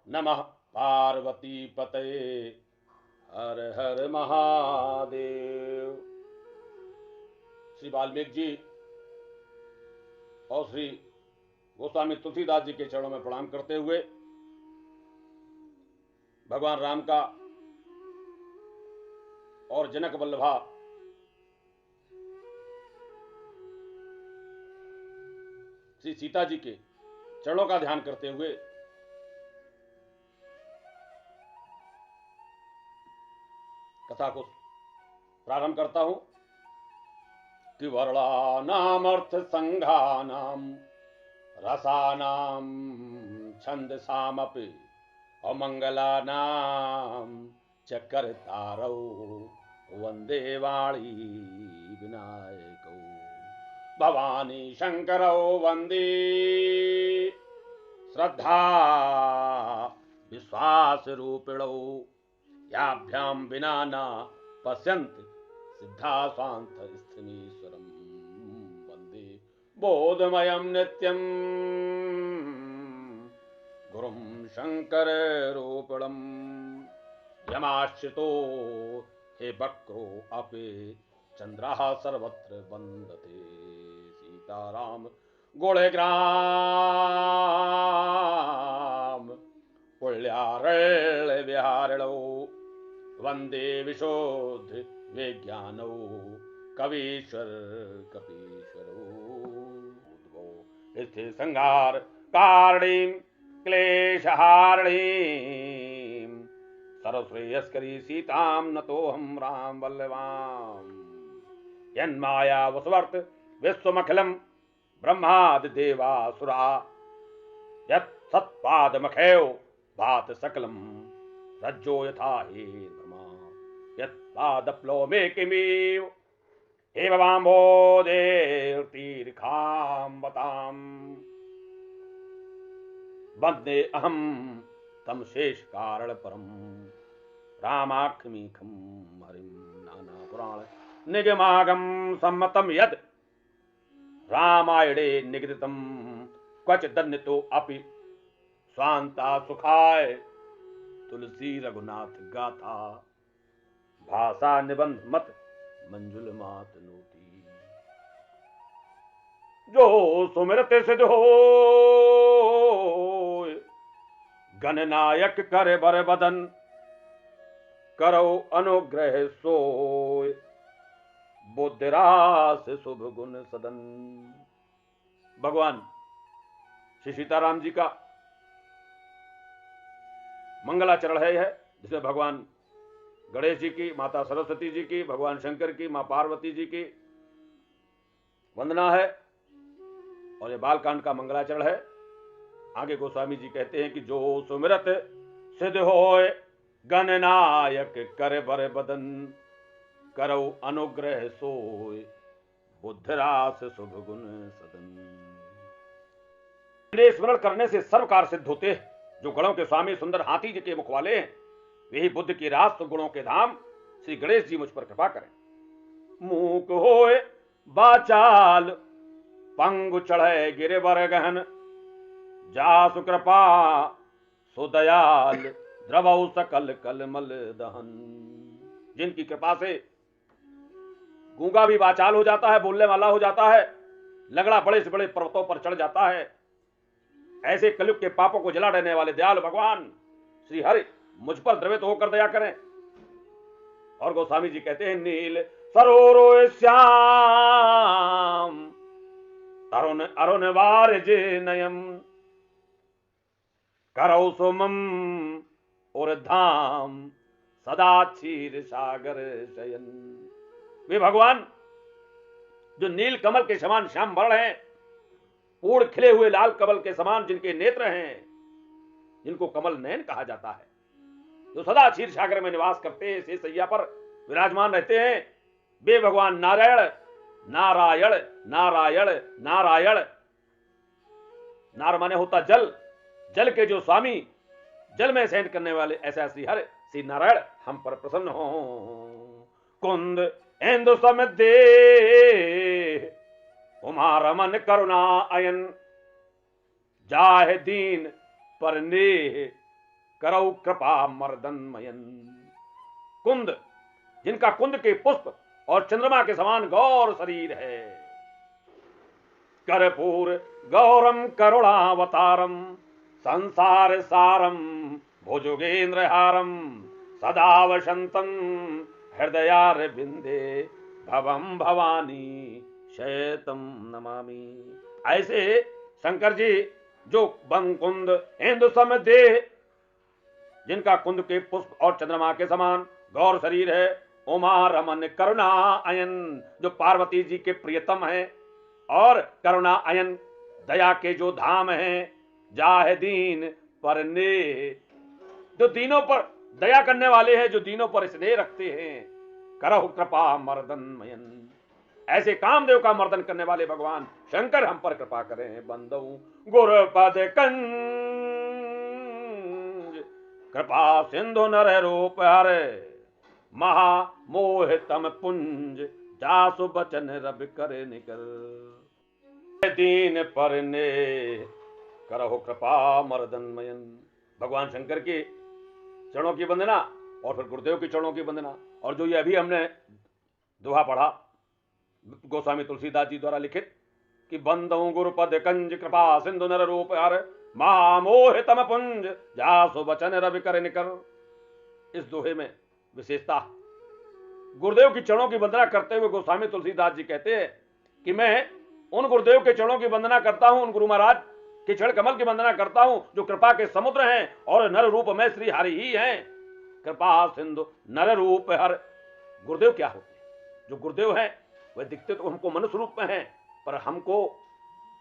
नमः पार्वती पतये। हर हर महादेव। श्री वाल्मीकि जी और श्री गोस्वामी तुलसीदास जी के चरणों में प्रणाम करते हुए भगवान राम का और जनक वल्लभा श्री सीता जी के चरणों का ध्यान करते हुए कथा को प्रारंभ करता हूं कि वर्णानाम अर्थ संघानाम रसानाम छंदसामपि अमंगलानाम चकर्तारौ वंदे वाणी विनायकौ भवानी शंकरौ वंदे श्रद्धा विश्वास रूपिणौ याभ्याम विना न पश्यन्ति सिद्धा स्वांत स्थिमीश्वरम वंदे बोधमयं नित्यं गुरुं शंकर रूपिणम् यमाश्रितो हे वक्रो अपि चंद्रः सर्वत्र वन्दते सीताराम गुणग्राम पुण्यारण्य विहारिणौ वंदे विशोध विज्ञानौ कवीश्वर कपीश्वरो स्थिति संहार कारणीं क्लेशहारिणीं सर्वश्रेयस्करी सीतां नतोऽहं राम वल्लभां यन्माया वसवर्त विश्वमखिलं ब्रह्मादिदेवासुरा यत् सत्पादमखैव भात सकलं रज्जो यथा हे ब्रह्मा यत्पादप्लोमे किमेव हे भवाम्भोदेर्तीर्खाम्बताम् वन्दे अहं तं शेष कारण परम रामाख्मीखं हरिं नाना पुराण निगमागम सम्मतं यद रामायणे निगदितं क्वचिदन्यतो अपि स्वान्ता सुखाय तुलसी रघुनाथ गाथा भाषा निबंध मत मंजुल मात नोती जो सुमिरत सिद्ध हो गणनायक कर बर बदन करो अनुग्रह सोय बुद्धिरास शुभ गुण सदन। भगवान श्री सीताराम जी का मंगलाचरण है यह, जिसमें भगवान गणेश जी की, माता सरस्वती जी की, भगवान शंकर की, मां पार्वती जी की वंदना है और यह बालकांड का मंगलाचरण है। आगे गोस्वामी जी कहते हैं कि जो सुमिरत सिद्ध होय गणनायक कर बर बदन करो अनुग्रह सोय बुद्धिरास शुभ गुण सदन। स्मरण करने से सर्व कार्य सिद्ध होते हैं। जो गणों के स्वामी सुंदर हाथी जी के मुख वाले हैं, वही बुद्ध की रास गुणों के धाम श्री गणेश जी मुझ पर कृपा करें। मूक होए बाचाल पंगु चढ़े गिरवर गहन जासु कृपा सुदयाल द्रवौ सकल कलमल दहन। जिनकी कृपा से गूंगा भी वाचाल हो जाता है, बोलने वाला हो जाता है, लंगड़ा बड़े से बड़े पर्वतों पर चढ़ जाता है, ऐसे कलयुग के पापों को जला देने वाले दयाल भगवान श्री हरि मुझ पर द्रवित होकर दया करें। और गोस्वामी जी कहते हैं नील सरोरो श्याम तरुण अरुण वारज नयम करौ सुमम और धाम सदा क्षीर सागर शयन। वे भगवान जो नील कमल के समान श्याम वर्ण हैं, पूर्ण खिले हुए लाल कमल के समान जिनके नेत्र हैं, जिनको कमल नयन कहा जाता है, जो सदा क्षीर सागर में निवास करते हैं, शेष सैया पर विराजमान रहते हैं, वे भगवान नारायण नारायण नारायण नारायण। नार माने होता जल, जल के जो स्वामी, जल में शयन करने वाले ऐसा श्री हरि श्री नारायण हम पर प्रसन्न हो। कुंद इंदु समिदे उमा रमन करुणा अयन जाहे दीन पर नेह करौ कृपा मर्दन मयन। कुंद, जिनका कुंद के पुष्प और चंद्रमा के समान गौर शरीर है। कर्पूर गौरम करुणावतारम संसार सारम भुजुगेन्द्रहारम सदा वसंतम हृदयार बिंदे भवम भवानी शैतम नमामि। ऐसे शंकर जी जो बंकुंद इंदु सम देह, जिनका कुंद के पुष्प और चंद्रमा के समान गौर शरीर है, उमा रमन करुणा अयन, जो पार्वती जी के प्रियतम हैं, और करुणा अयन, दया के जो धाम हैं, जाहे दीन पर ने, जो दीनों पर दया करने वाले हैं, जो दीनों पर स्नेह रखते हैं। करहु कृपा मर्दन मयन, ऐसे कामदेव का मर्दन करने वाले भगवान शंकर हम पर कृपा करें। बंदौ गुरुपद कंज कृपा सिंधु नर रूप हरे महा मोहितम पुंज जासु बचन रब करे निकर। दीन पर ने करहु कृपा मर्दन मयन। भगवान शंकर के चरणों की वंदना और फिर गुरुदेव के चरणों की वंदना, और जो ये अभी हमने दोहा पढ़ा गोस्वामी तुलसीदास जी द्वारा लिखित कि बंदौ गुरुपद कंज कृपा सिंधु नर रूप हर महामोहितम पुंज जासु बचन रवि कर निकर। इस दोहे में विशेषता, गुरुदेव की चरणों की वंदना करते हुए गोस्वामी तुलसीदास जी कहते हैं कि मैं उन गुरुदेव के चरणों की वंदना करता हूं, उन गुरु महाराज के चरण कमल की वंदना करता हूं जो कृपा के समुद्र हैं और नर रूप में श्री हरि ही हैं। कृपा सिंधु नर रूप हर, गुरुदेव क्या होते हैं? जो गुरुदेव हैं वह दिखते तो हमको मनुष्य रूप में हैं, पर हमको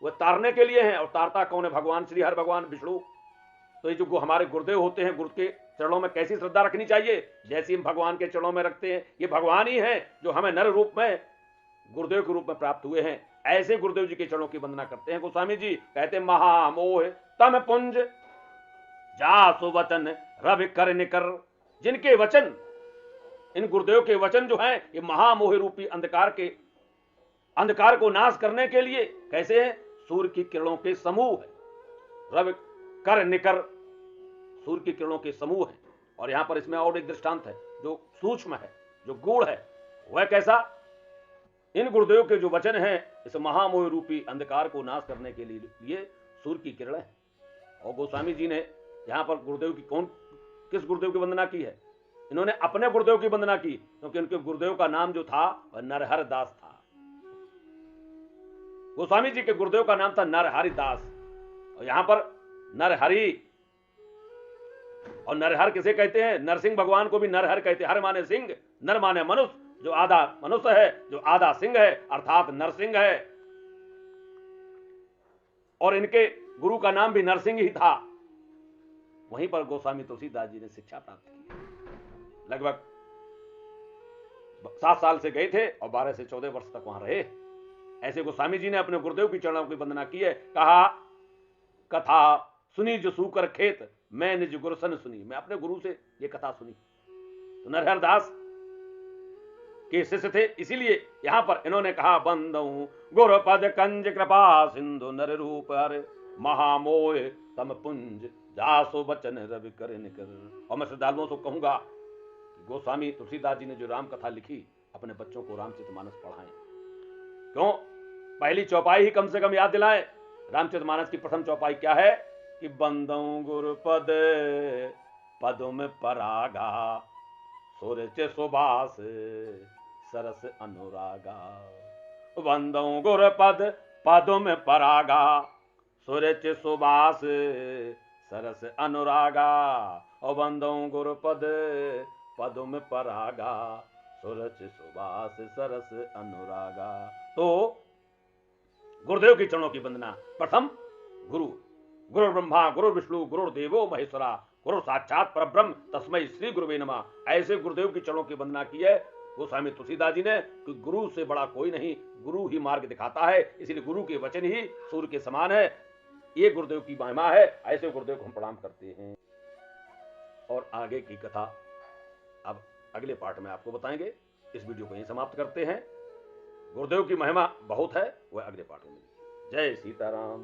वह तारने के लिए हैं, और तारता कौन है? भगवान श्री हरि, भगवान विष्णु। तो ये जो हमारे गुरुदेव होते हैं, गुरु के चरणों में कैसी श्रद्धा रखनी चाहिए, जैसी हम भगवान के चरणों में रखते हैं। ये भगवान ही हैं जो हमें नर रूप में गुरुदेव के रूप में प्राप्त हुए हैं। ऐसे गुरुदेव जी के चरणों की वंदना करते हैं गोस्वामी जी। कहते महामोह तम पुंज जासु वचन रवि कर निकर, जिनके वचन, इन गुरुदेव के वचन जो हैं, ये महामोह रूपी अंधकार को नाश करने के लिए कैसे है? सूर्य की किरणों के समूह है। रवि कर निकर, सूर्य की किरणों के समूह है। और यहां पर इसमें और एक दृष्टांत है जो सूक्ष्म है, जो गूढ़ है। वह कैसा? इन गुरुदेव के जो वचन हैं, इस महामोह रूपी अंधकार को नाश करने के लिए सूर्य की किरण है। और गोस्वामी जी ने यहां पर गुरुदेव की किस गुरुदेव की वंदना की है? इन्होंने अपने गुरुदेव की वंदना की, क्योंकि उनके गुरुदेव का नाम जो था वह नरहर दास था। गोस्वामी जी के गुरुदेव का नाम था नरहरि दास। और यहां पर नरहरि, और नरहर किसे कहते हैं? नरसिंह भगवान को भी नरहर कहते हैं। हर माने सिंह, नर माने मनुष्य, जो आधा मनुष्य है, जो आधा सिंह है, अर्थात नरसिंह है। और इनके गुरु का नाम भी नरसिंह ही था। वहीं पर गोस्वामी तुलसीदास जी ने शिक्षा प्राप्त की। लगभग 7 साल से गए थे और 12 से 14 वर्ष तक वहां रहे। ऐसे गोस्वामी जी ने अपने गुरुदेव की चरणों की वंदना की है। कहा, कथा सुनी जो सूकर खेत, मैं निज गुरु सन सुनी। मैं अपने गुरु से ये कथा सुनी। तो नरहर दास के शिष्य थे, इसीलिए यहां पर इन्होंने कहा, बंदऊ गुरु पद कंज कृपा सिंधु नर रूप हर महामोह तम पुंज जासो बचन रवि कर निकर। और मैं श्रद्धालुओं से कहूंगा, गोस्वामी तुलसीदास जी ने जो राम कथा लिखी, अपने बच्चों को रामचरितमानस पढ़ाएं। क्यों? पहली चौपाई ही कम से कम याद दिलाएं। रामचरितमानस की प्रथम चौपाई क्या है कि बंदऊ गुरुपद पदुम परागा सुरच सुबास सरस अनुरागा। बंदऊ गुरुपद पदुम परागा सुरच सुबास सरस अनुरागा। और बंदऊ गुरुपद पदुम परागा सुरच सुबास सरस अनुरागा। तो गुरुदेव के चरणों की वंदना, प्रथम गुरु, गुरु ब्रह्मा गुरु विष्णु गुरु देवो महेश्वरा गुरु साक्षात परब्रह्म तस्मै श्री गुरुवे नमः। ऐसे गुरुदेव की चरणों की वंदना की है गोस्वामी तुलसीदास जी ने कि गुरु से बड़ा कोई नहीं, गुरु ही मार्ग दिखाता है। इसलिए गुरु के वचन ही सूर्य के समान है। ये गुरुदेव की महिमा है। ऐसे गुरुदेव को हम प्रणाम करते हैं। और आगे की कथा अब अगले पार्ट में आपको बताएंगे। इस वीडियो को यहीं समाप्त करते हैं। गुरुदेव की महिमा बहुत है, वह अगले पार्ट में मिलेगी। जय सीताराम।